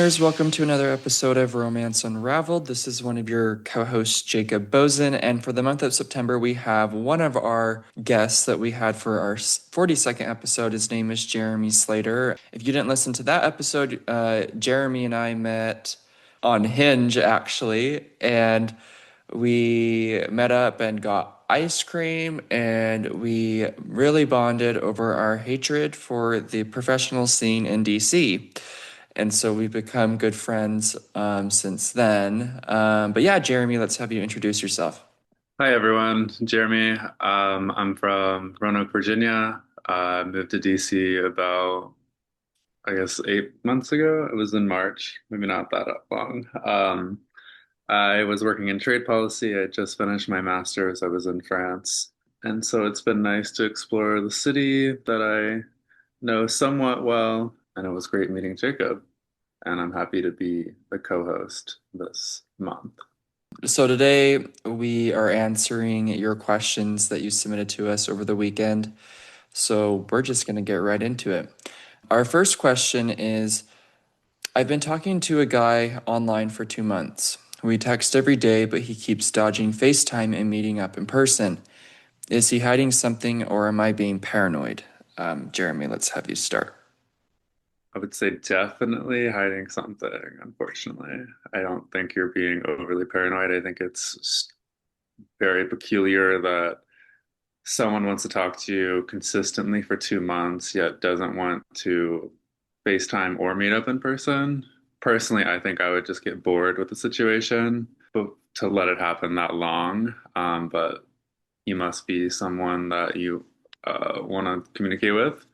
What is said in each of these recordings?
listeners. Welcome to another episode of Romance Unraveled. This is one of your co hosts, Jacob Bozen. And for the month of September, we have one of our guests that we had for our 42nd episode. His name is Jeremy Slater. If you didn't listen to that episode, Jeremy and I met on Hinge, actually. And we met up and got ice cream, and we really bonded over our hatred for the professional scene in DC. And so we've become good friends since then. But yeah, Jeremy, let's have you introduce yourself. Hi everyone, Jeremy. I'm from Roanoke, Virginia. I moved to DC about, I guess, 8 months ago. It was in March, maybe not that long. I was working in trade policy. I just finished my master's. I was in France. And so it's been nice to explore the city that I know somewhat well. And it was great meeting Jacob. And I'm happy to be the co-host this month. So today we are answering your questions that you submitted to us over the weekend. So we're just going to get right into it. Our first question is, I've been talking to a guy online for 2 months. We text every day, but he keeps dodging FaceTime and meeting up in person. Is he hiding something or am I being paranoid? Jeremy, let's have you start. I would say definitely hiding something, unfortunately. I don't think you're being overly paranoid. I think it's very peculiar that someone wants to talk to you consistently for 2 months, yet doesn't want to FaceTime or meet up in person. Personally, I think I would just get bored with the situation, but to let it happen that long. But you must be someone that you want to communicate with,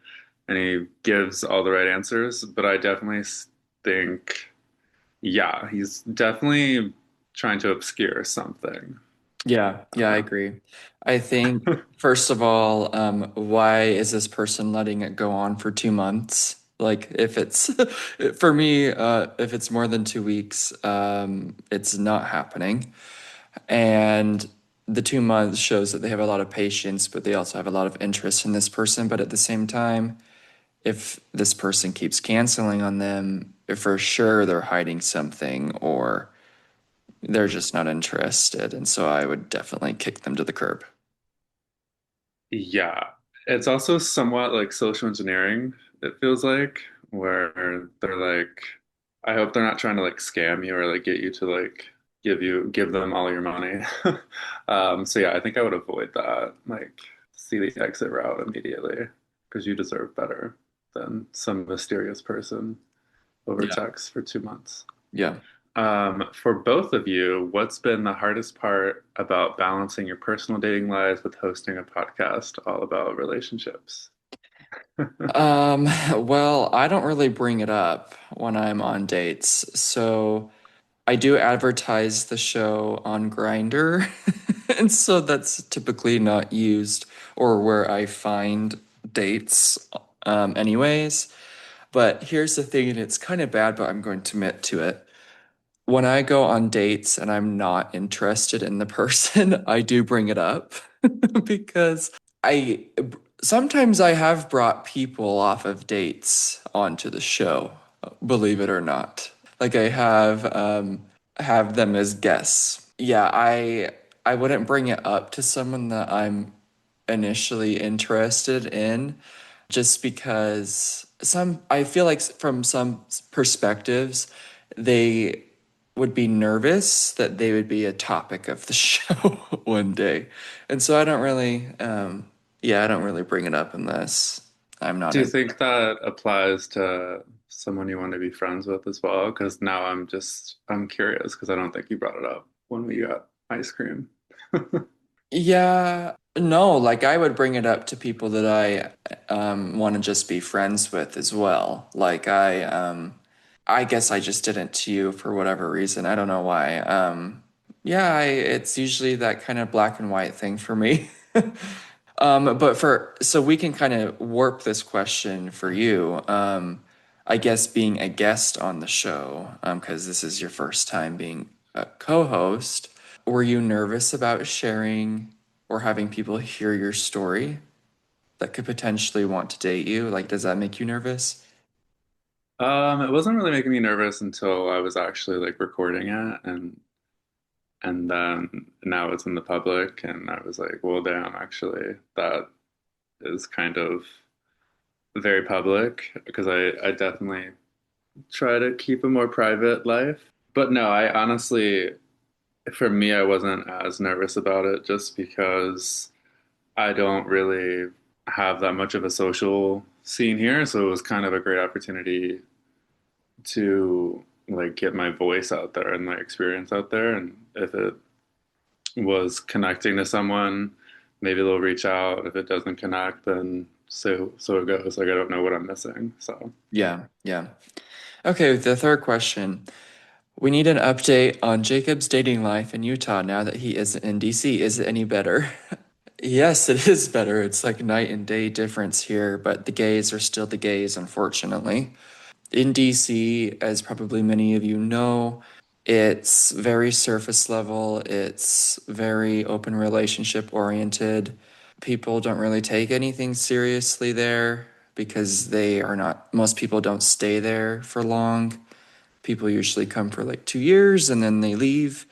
and he gives all the right answers. But I definitely think, yeah, he's definitely trying to obscure something. Yeah, I agree. I think, first of all, why is this person letting it go on for 2 months? Like, if it's, for me, if it's more than 2 weeks, it's not happening. And the 2 months shows that they have a lot of patience, but they also have a lot of interest in this person. But at the same time, if this person keeps canceling on them, for sure they're hiding something or they're just not interested. And so I would definitely kick them to the curb. Yeah, it's also somewhat like social engineering, it feels like, where they're like, I hope they're not trying to like scam you or like get you to like give them all your money. So yeah, I think I would avoid that. Like, see the exit route immediately because you deserve better than some mysterious person over Yeah. text for 2 months. Yeah. For both of you, what's been the hardest part about balancing your personal dating lives with hosting a podcast all about relationships? Um, well, I don't really bring it up when I'm on dates. So I do advertise the show on Grindr. And so that's typically not used or where I find dates, anyways. But here's the thing, and it's kind of bad, but I'm going to admit to it. When I go on dates and I'm not interested in the person, I do bring it up because I sometimes I have brought people off of dates onto the show, believe it or not. Like I have them as guests. Yeah, I wouldn't bring it up to someone that I'm initially interested in just because some I feel like from some perspectives they would be nervous that they would be a topic of the show one day. And so I don't really yeah, I don't really bring it up unless I'm not Do you in. think that applies to someone you want to be friends with as well? Because now I'm curious because I don't think you brought it up when we got ice cream. Yeah, no, like I would bring it up to people that I want to just be friends with as well. Like I guess I just didn't to you for whatever reason. I don't know why. Yeah, it's usually that kind of black and white thing for me. But for so we can kind of warp this question for you. I guess being a guest on the show, because this is your first time being a co-host, were you nervous about sharing or having people hear your story that could potentially want to date you? Like, does that make you nervous? It wasn't really making me nervous until I was actually like recording it, and then now it's in the public, and I was like, well, damn, actually, that is kind of very public because I definitely try to keep a more private life. But no, I honestly, for me, I wasn't as nervous about it just because I don't really have that much of a social scene here. So it was kind of a great opportunity to like get my voice out there and my experience out there. And if it was connecting to someone, maybe they'll reach out. If it doesn't connect, then so it goes. Like I don't know what I'm missing. So Yeah, yeah. Okay, the third question. We need an update on Jacob's dating life in Utah now that he isn't in DC. Is it any better? Yes, it is better. It's like night and day difference here, but the gays are still the gays, unfortunately. In DC, as probably many of you know, it's very surface level, it's very open relationship oriented. People don't really take anything seriously there because they are not, most people don't stay there for long. People usually come for like 2 years and then they leave.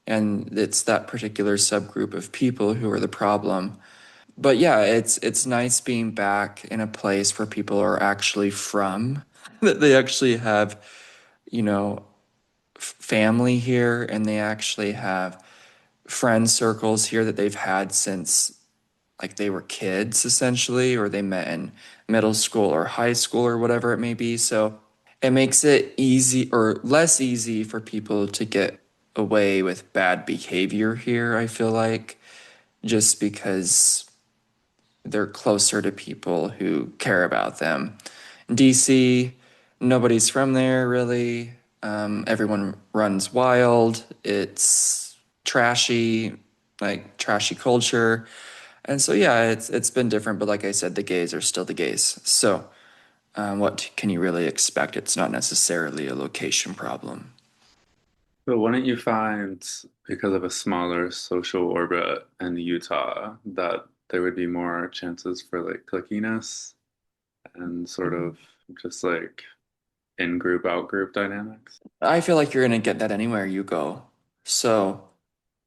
And it's that particular subgroup of people who are the problem. But yeah, it's nice being back in a place where people are actually from, that they actually have, you know, family here and they actually have friend circles here that they've had since like they were kids essentially, or they met in middle school or high school or whatever it may be. So it makes it easy or less easy for people to get away with bad behavior here, I feel like, just because they're closer to people who care about them. DC, nobody's from there really. Everyone runs wild. It's trashy, like trashy culture. And so yeah, it's been different, but like I said, the gays are still the gays. So what can you really expect? It's not necessarily a location problem. but wouldn't you find, because of a smaller social orbit in Utah, that there would be more chances for like clickiness and sort of just like in group, out group dynamics? I feel like you're gonna get that anywhere you go. So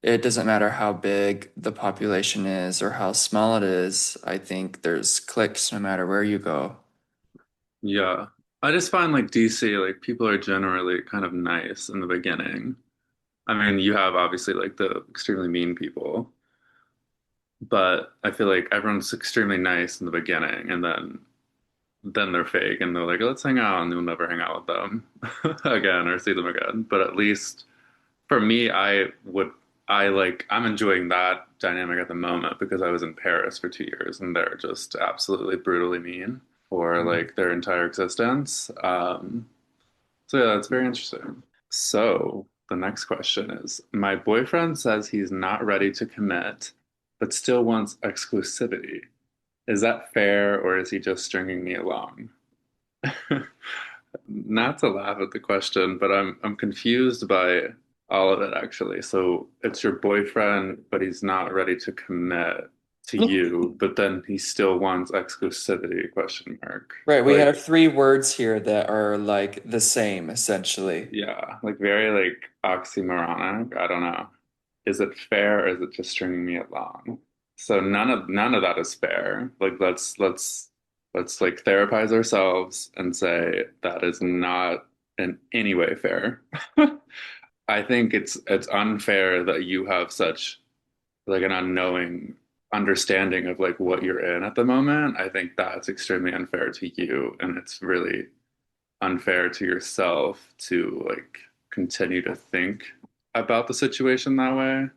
it doesn't matter how big the population is or how small it is. I think there's cliques no matter where you go. Yeah. I just find like DC, like people are generally kind of nice in the beginning. I mean, you have obviously like the extremely mean people, but I feel like everyone's extremely nice in the beginning, and then they're fake and they're like, let's hang out, and you'll never hang out with them again or see them again. But at least for me, I'm enjoying that dynamic at the moment because I was in Paris for 2 years and they're just absolutely brutally mean for Mhm. like their entire existence. So yeah, that's very interesting. So the next question is, my boyfriend says he's not ready to commit, but still wants exclusivity. Is that fair, or is he just stringing me along? Not to laugh at the question, but I'm confused by all of it actually. So it's your boyfriend, but he's not ready to commit to you, but then he still wants exclusivity, question mark. Right, we Like, have three words here that are like the same essentially. yeah, like very like oxymoronic. I don't know. Is it fair or is it just stringing me along? So none of that is fair. Like let's like therapize ourselves and say that is not in any way fair. I think it's unfair that you have such like an unknowing understanding of like what you're in at the moment. I think that's extremely unfair to you, and it's really unfair to yourself to like continue to think about the situation that way.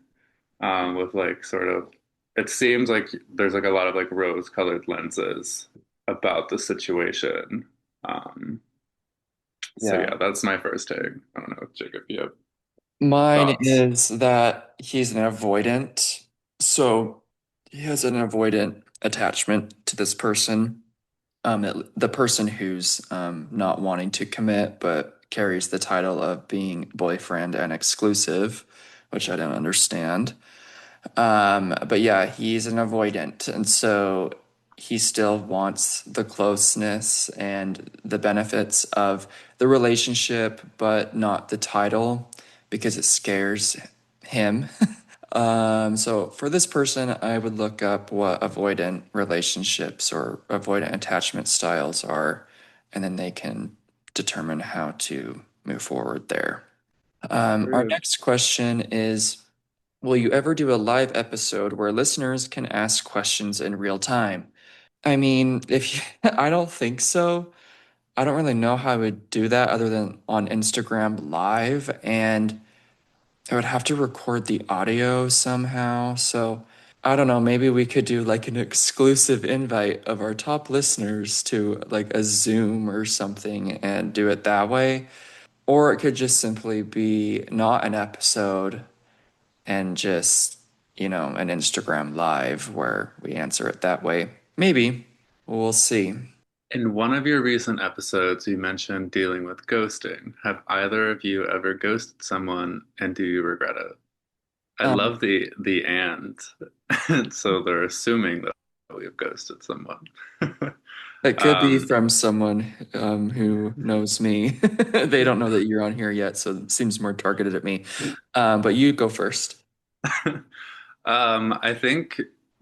With like sort of, it seems like there's like a lot of like rose-colored lenses about the situation. Um, so Yeah. yeah, that's my first take. I don't know, Jacob, if you have Mine thoughts. is that he's an avoidant. So he has an avoidant attachment to this person. The person who's not wanting to commit but carries the title of being boyfriend and exclusive, which I don't understand. But yeah, he's an avoidant. And so he still wants the closeness and the benefits of the relationship, but not the title because it scares him. So for this person, I would look up what avoidant relationships or avoidant attachment styles are, and then they can determine how to move forward there. Our True. next question is, will you ever do a live episode where listeners can ask questions in real time? I mean, if you, I don't think so. I don't really know how I would do that other than on Instagram Live, and I would have to record the audio somehow. So I don't know, maybe we could do like an exclusive invite of our top listeners to like a Zoom or something and do it that way. Or it could just simply be not an episode and just, an Instagram live where we answer it that way. Maybe. We'll see. In one of your recent episodes, you mentioned dealing with ghosting. Have either of you ever ghosted someone, and do you regret it? I Um, love the and. So they're assuming that we've ghosted someone. it could be Um, from someone who knows me. They don't know that you're on here yet, so it seems more targeted at me. But you go first. I think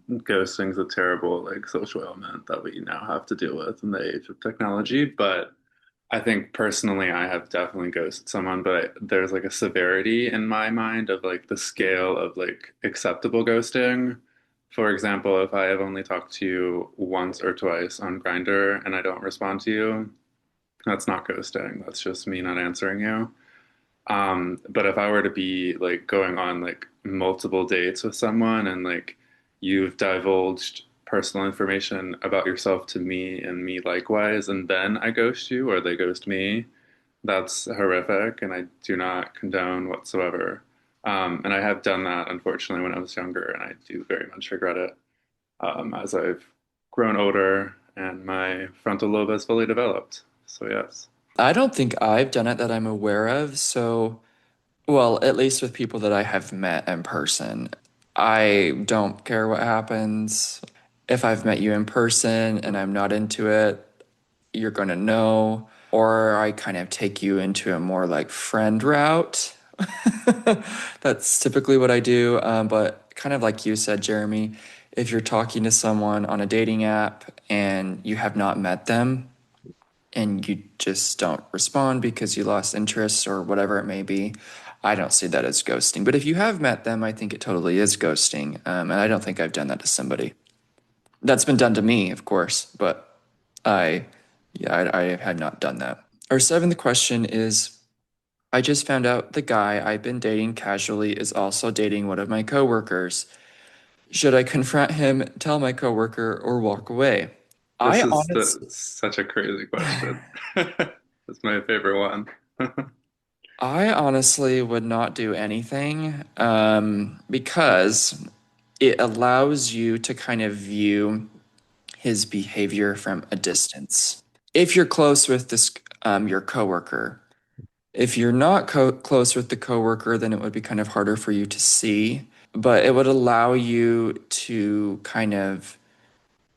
ghosting's a terrible like social element that we now have to deal with in the age of technology. But I think personally, I have definitely ghosted someone, but there's like a severity in my mind of like the scale of like acceptable ghosting. For example, if I have only talked to you once or twice on Grindr and I don't respond to you, that's not ghosting. That's just me not answering you. But if I were to be like going on like multiple dates with someone and like you've divulged personal information about yourself to me and me likewise, and then I ghost you or they ghost me, that's horrific and I do not condone whatsoever. And I have done that unfortunately when I was younger, and I do very much regret it as I've grown older and my frontal lobe has fully developed. So, yes. I don't think I've done it that I'm aware of. So, well, at least with people that I have met in person, I don't care what happens. If I've met you in person and I'm not into it, you're going to know. Or I kind of take you into a more like friend route. That's typically what I do. But kind of like you said, Jeremy, if you're talking to someone on a dating app and you have not met them and you just don't respond because you lost interest or whatever it may be, I don't see that as ghosting. But if you have met them, I think it totally is ghosting. And I don't think I've done that to somebody. That's been done to me, of course, but I, yeah, I had not done that. Our seventh question is, I just found out the guy I've been dating casually is also dating one of my coworkers. Should I confront him, tell my coworker, or walk away? I This is honestly, such a crazy question. It's my favorite one. I honestly would not do anything because it allows you to kind of view his behavior from a distance. If you're close with this, your coworker, if you're not close with the coworker, then it would be kind of harder for you to see, but it would allow you to kind of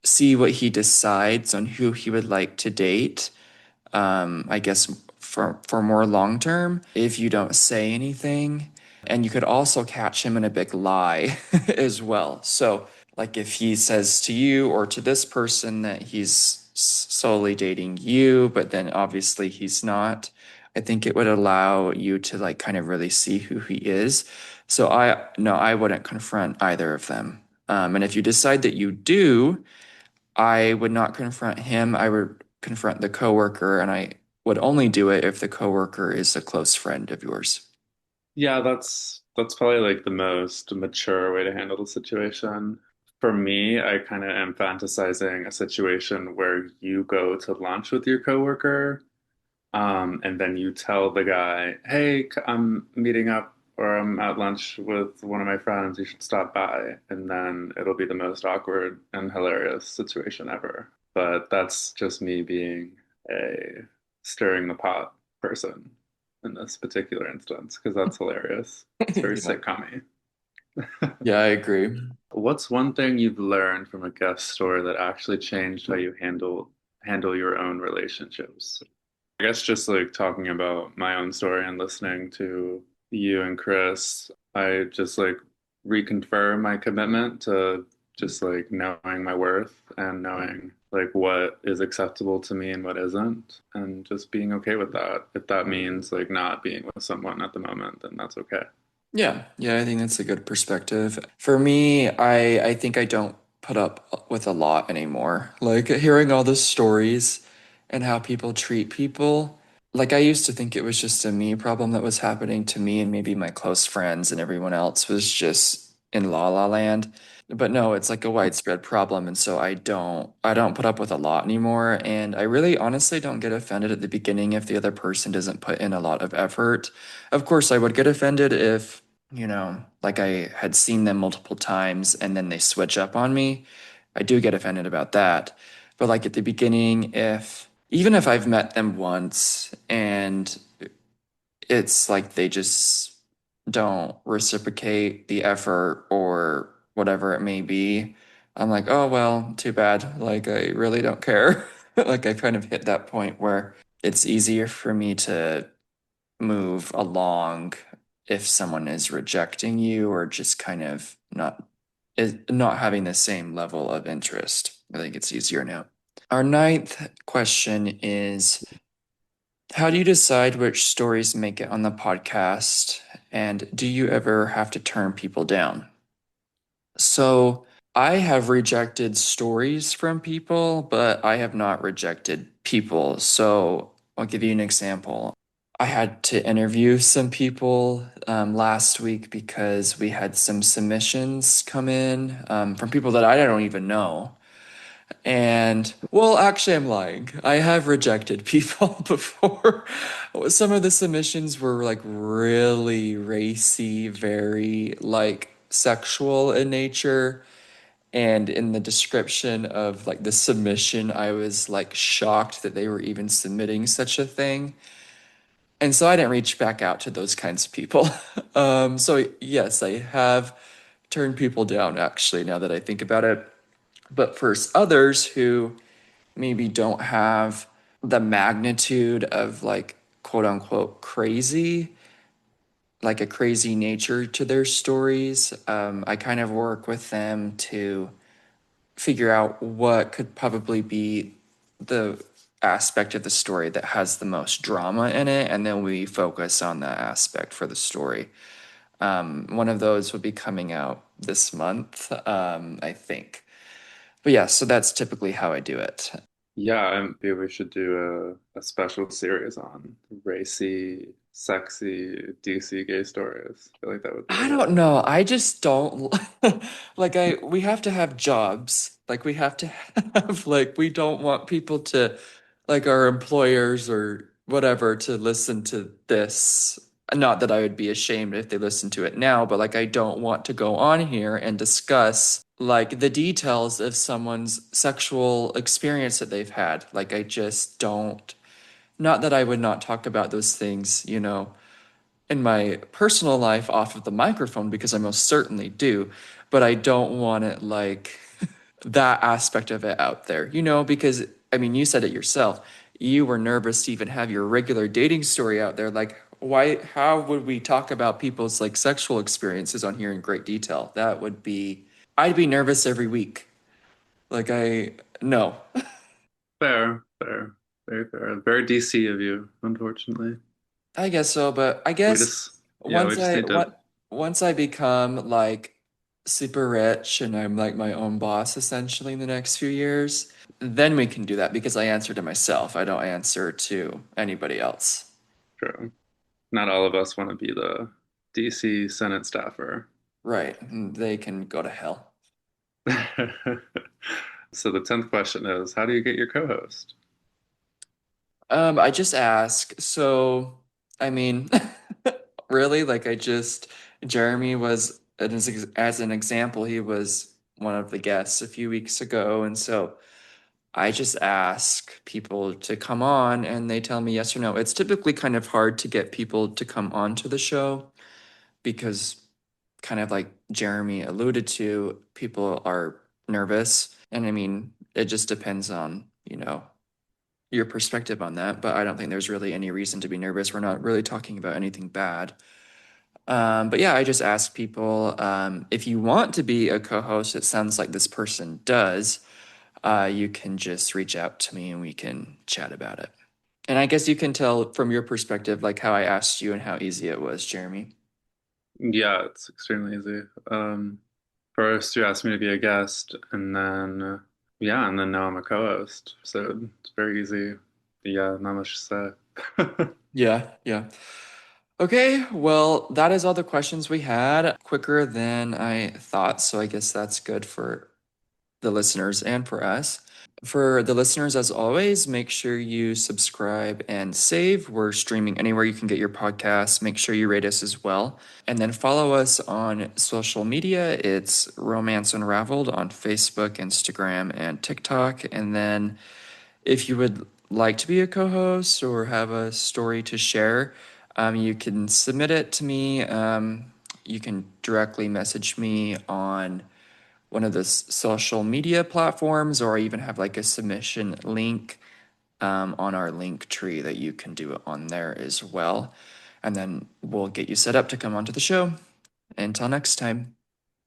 see what he decides on who he would like to date. I guess for more long term, if you don't say anything, and you could also catch him in a big lie as well. So, like if he says to you or to this person that he's solely dating you, but then obviously he's not, I think it would allow you to like kind of really see who he is. So I no, I wouldn't confront either of them. And if you decide that you do, I would not confront him. I would confront the coworker, and I would only do it if the coworker is a close friend of yours. Yeah, that's probably like the most mature way to handle the situation. For me, I kind of am fantasizing a situation where you go to lunch with your coworker. And then you tell the guy, hey, I'm meeting up or I'm at lunch with one of my friends. You should stop by. And then it'll be the most awkward and hilarious situation ever. But that's just me being a stirring the pot person in this particular instance because that's hilarious. It's very Yeah. sitcom-y. Yeah, I agree. What's one thing you've learned from a guest story that actually changed how you handle your own relationships? I guess just like talking about my own story and listening to you and Chris, I just like reconfirm my commitment to just like knowing my worth and knowing like what is acceptable to me and what isn't, and just being okay with that. If that means like not being with someone at the moment, then that's okay. Yeah, yeah, I think that's a good perspective. For me, I think I don't put up with a lot anymore. Like hearing all the stories and how people treat people. Like I used to think it was just a me problem that was happening to me and maybe my close friends and everyone else was just in la la land. But no, it's like a widespread problem, and so I don't put up with a lot anymore, and I really honestly don't get offended at the beginning if the other person doesn't put in a lot of effort. Of course, I would get offended if like I had seen them multiple times and then they switch up on me. I do get offended about that. But like at the beginning, even if I've met them once and it's like they just don't reciprocate the effort or whatever it may be, I'm like, oh, well, too bad. Like, I really don't care. Like, I kind of hit that point where it's easier for me to move along if someone is rejecting you or just kind of not having the same level of interest. I think it's easier now. Our ninth question is, how do you decide which stories make it on the podcast? And do you ever have to turn people down? So I have rejected stories from people, but I have not rejected people. So I'll give you an example. I had to interview some people last week because we had some submissions come in from people that I don't even know. And well, actually, I'm lying. I have rejected people before. Some of the submissions were like really racy, very like sexual in nature. And in the description of like the submission, I was like shocked that they were even submitting such a thing. And so I didn't reach back out to those kinds of people. So yes, I have turned people down actually, now that I think about it. But for others who maybe don't have the magnitude of like quote unquote crazy, like a crazy nature to their stories, I kind of work with them to figure out what could probably be the aspect of the story that has the most drama in it, and then we focus on that aspect for the story. One of those will be coming out this month, I think. But yeah, so that's typically how I do it. Yeah, maybe we should do a special series on racy, sexy DC gay stories. I feel like that would be a I hit. don't know. I just don't like we have to have jobs. Like we have to have like we don't want people to like our employers or whatever to listen to this. Not that I would be ashamed if they listen to it now, but like I don't want to go on here and discuss like the details of someone's sexual experience that they've had. Like I just don't, not that I would not talk about those things, in my personal life off of the microphone because I most certainly do, but I don't want it like that aspect of it out there, because I mean, you said it yourself. You were nervous to even have your regular dating story out there. Like, how would we talk about people's like sexual experiences on here in great detail? I'd be nervous every week. Like, no, Fair, fair, very fair. Very DC of you, unfortunately. I guess so, but I We guess just, yeah, we once just I need to, what once I become like super rich and I'm like my own boss essentially in the next few years, then we can do that because I answer to myself. I don't answer to anybody else. true. Not all of us want to be the DC Senate staffer. Right. And they can go to hell. So the 10th question is, how do you get your co-host? I just ask. So, I mean, really, like Jeremy was as an example, he was one of the guests a few weeks ago, and so I just ask people to come on and they tell me yes or no. It's typically kind of hard to get people to come on to the show because kind of like Jeremy alluded to, people are nervous. And I mean, it just depends on, your perspective on that. But I don't think there's really any reason to be nervous. We're not really talking about anything bad. But yeah, I just ask people if you want to be a co-host, it sounds like this person does. You can just reach out to me and we can chat about it. And I guess you can tell from your perspective, like how I asked you and how easy it was, Jeremy. Yeah, it's extremely easy. First, you asked me to be a guest, and then, yeah, and then now I'm a co-host. So it's very easy. Yeah, not much to say. Yeah, yeah. Okay, well, that is all the questions we had. Quicker than I thought, so I guess that's good for the listeners and for us. For the listeners, as always, make sure you subscribe and save. We're streaming anywhere you can get your podcasts. Make sure you rate us as well. And then follow us on social media. It's Romance Unraveled on Facebook, Instagram, and TikTok. And then if you would like to be a co host or have a story to share, you can submit it to me. You can directly message me on one of the social media platforms, or I even have like a submission link on our link tree that you can do it on there as well. And then we'll get you set up to come onto the show. Until next time.